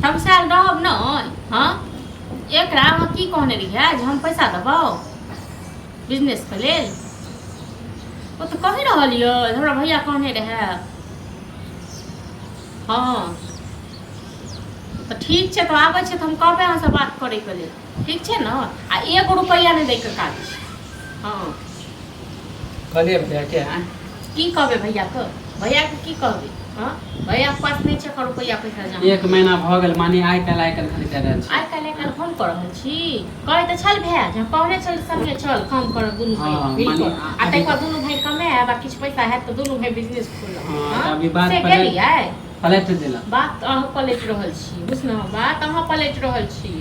हम साल रहब नहीं हाँ एकरा अहाँ की कहने रहियै जे हम पैसा देबौ बिजनेस के लेल वो तो कहि रहल यऽ हमरा भैया कहने रहे हाँ तो ठीक छै तो आबै छै तो हम कहबै अहाँ से बात करे के लेल ठीक छै ने आ 1 रुपया नहीं दै के काज हाँ कहलिए भैया के हैं की कहबै भैया के की कहबै हाँ भैया के पास नहीं छै रुपया पैसा जमा 1 महीना भ गेल मानी आइ काल्हि खाली कह रहल छी आइ काल्हि फोन कर रहल छी कहै तऽ छल भैया जे कहने छल संगे चल काम कर दुनू भाई मिलकर आ तै पर दुनू भाई कमाएब आ किछ पैसा हैत तऽ दुनू भाई बिजनेस खोलब हां अभी बात से केलियै पलट देला बात अहाँ पलट रहल छी बुझलहुँ बात अहाँ पलट रहल छी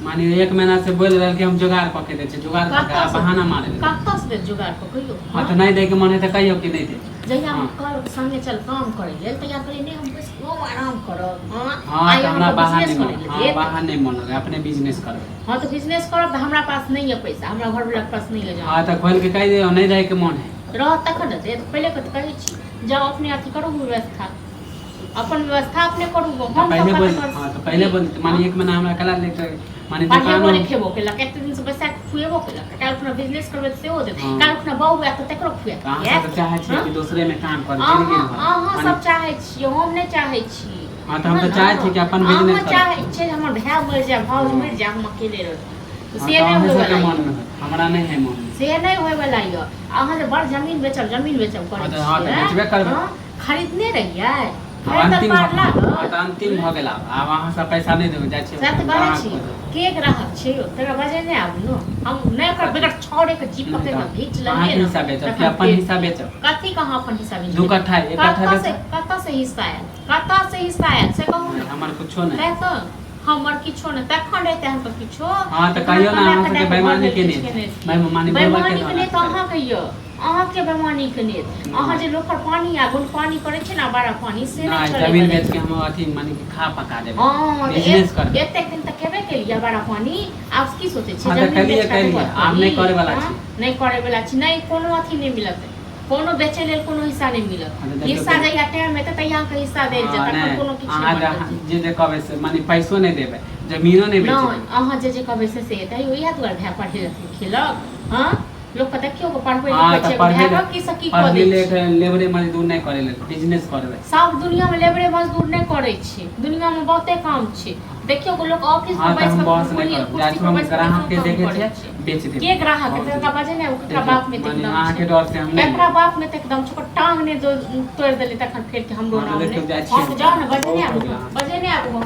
मानी 1 महीना से बोल रहल कि हम जुगाड़ पके दे छै जुगाड़ का बहाना मारे कत्ता से जुगाड़ पकइयो हां त नहीं दे के मन है त कहियो कि नहीं दे जहिया हम कल संगे चल काम करे लेल तैयार करे नहीं हम बस खूब आराम करब हां त हमरा बाहर नहीं मन लगे अपने बिजनेस करब हां तो बिजनेस करब त हमरा पास नहीं है पैसा हमरा घर वाला पास नहीं है हां त खोल के कह दे नहीं दे के मन है रह तखन दे तो पहले कत कहै छी जाओ अपने अथी करू व्यवस्था अपन व्यवस्था अपने करू हम पहले बोल हां तो पहले बोल मानी 1 महीना हमरा कला लेके माने दुकान में खेबो केला कते दिन से पैसा खुएबो केला काल अपना बिजनेस करबे से हो दे काल अपना बहु या त तकरो खुए कहां से चाहे छी कि दूसरे में काम कर जिंदगी भर हां सब चाहे छी हम नहीं चाहे छी हां त हम तो चाहे छी कि अपन बिजनेस हम चाहे छी हमर भाई मर जा भाव मर जा हम अकेले रह से नहीं होय वाला मन हमरा नहीं है मन से नहीं होय वाला य अहाँ जे बड़ जमीन बेचब करे हां त बेचबे करब खरीदने रहियै अंतिम भ गेल आब अहाँ सब पैसा नहीं देबे जाय छै सत कहै छी के ग्राहक छै तेरा बजे नहीं आबू न हम नहीं कर बेगर छोड़े के जीप पकड़ के घीच लेंगे अहाँ हिसाब बेचब कि अपन हिसाब बेचब कथि कहां अपन हिसाब बेचब 2 कट्ठा 1 कट्ठा बेचब कत्ता से हिस्सा आयल से कहू हमर कुछो नहीं है तो हमर किछो नहीं तखन रहते हम तो किछो हां त कहियो ना अहाँ सबके बेईमानी के नहीं बेईमानी के नहीं तो अहाँ कहियो अहाँ के बेईमानी के नहीं अहाँ जे लोकर पानी आ गुण पानी करे छै ना बड़ा पानी से नहीं चले जमीन बेच के हम अथी मानी के खा पका देबे बिजनेस कर एते दिन तक केबे के लिए बड़ा पानी आप की सोचे छी जमीन बेच के आप नहीं करे वाला छी नहीं करे वाला छी नहीं कोनो अथी नहीं मिलत कोनो बेचे लेल कोनो हिस्सा नहीं मिलत हिस्सा जइया टाइम में त तैयार के हिस्सा देल जे तखन कोनो किछ नहीं जे कहबे से मानी पैसो नहीं देबे जमीनो नहीं बेचे नहीं अहाँ जे कहबे से तै ओइया दुआर भए पढ़े खिलक हां लोग के देखियो को पढ़बे लिखै छै भए की सकी कर दे लेबरे मजदूर नहीं करे ले बिजनेस करबे सब दुनिया में लेबरे मजदूर नहीं करे छै दुनिया में बहुते काम छै देखियो को लोग ऑफिस में बैठ के बॉस नहीं कर जाय हम ग्राहक के देखे छै बेच दे के ग्राहक के का बजे ने ओकरा बाप में एकदम अहाँ के डर से हम एकरा बाप में त एकदम छोट टांग ने जो तोड़ देले तखन फेर के हमरो नाम ने जाओ ना बजे ने आबू